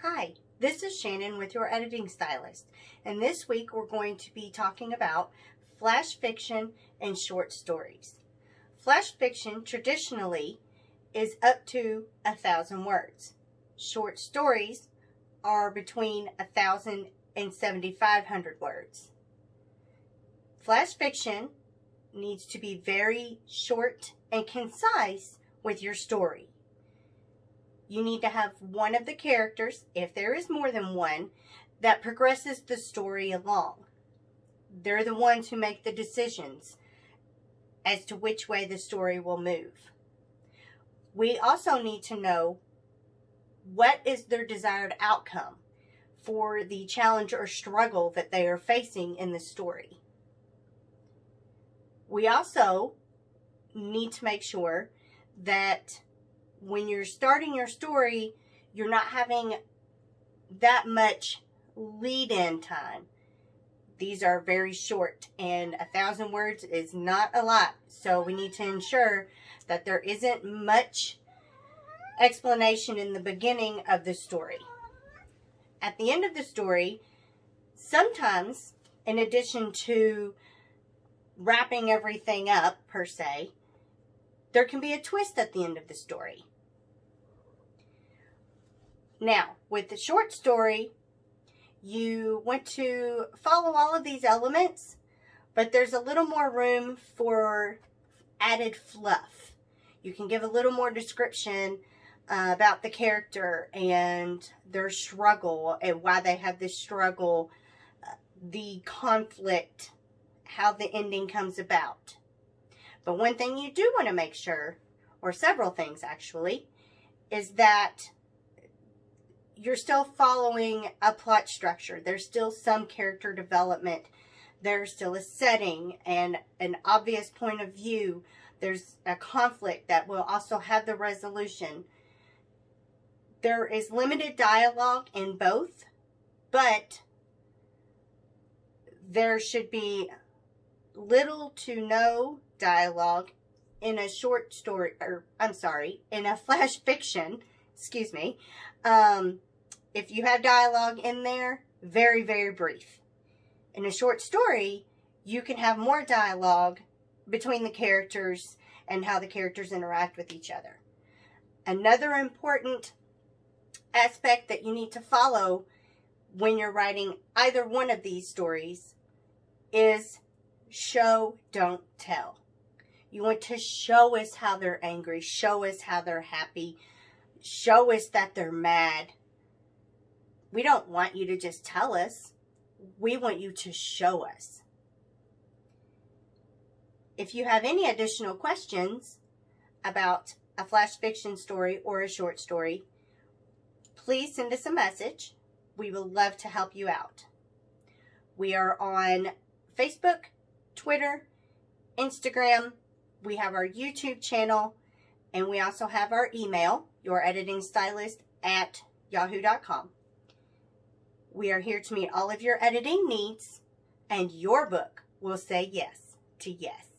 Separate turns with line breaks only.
Hi, this is Shannon with your editing stylist, and this week we're going to be talking about flash fiction and short stories. Flash fiction traditionally is up to 1,000 words. Short stories are between 1,000 and 7,500 words. Flash fiction needs to be very short and concise with your story. You need to have one of the characters, if there is more than one, that progresses the story along. They're the ones who make the decisions as to which way the story will move. We also need to know what is their desired outcome for the challenge or struggle that they are facing in the story. We also need to make sure that when you're starting your story, you're not having that much lead-in time. These are very short, and 1,000 words is not a lot. So we need to ensure that there isn't much explanation in the beginning of the story. At the end of the story, sometimes, in addition to wrapping everything up, per se, there can be a twist at the end of the story. Now, with the short story, you want to follow all of these elements, but there's a little more room for added fluff. You can give a little more description about the character and their struggle and why they have this struggle, the conflict, how the ending comes about. But one thing you do want to make sure, or several things actually, is that you're still following a plot structure. There's still some character development. There's still a setting and an obvious point of view. There's a conflict that will also have the resolution. There is limited dialogue in both, but there should be little to no dialogue in a short story, in a flash fiction, excuse me. If you have dialogue in there, very, very brief. In a short story, you can have more dialogue between the characters and how the characters interact with each other. Another important aspect that you need to follow when you're writing either one of these stories is show, don't tell. You want to show us how they're angry, show us how they're happy, show us that they're mad. We don't want you to just tell us. We want you to show us. If you have any additional questions about a flash fiction story or a short story, please send us a message. We will love to help you out. We are on Facebook, Twitter, Instagram. We have our YouTube channel, and we also have our email, youreditingstylist@yahoo.com. We are here to meet all of your editing needs, and your book will say yes to yes.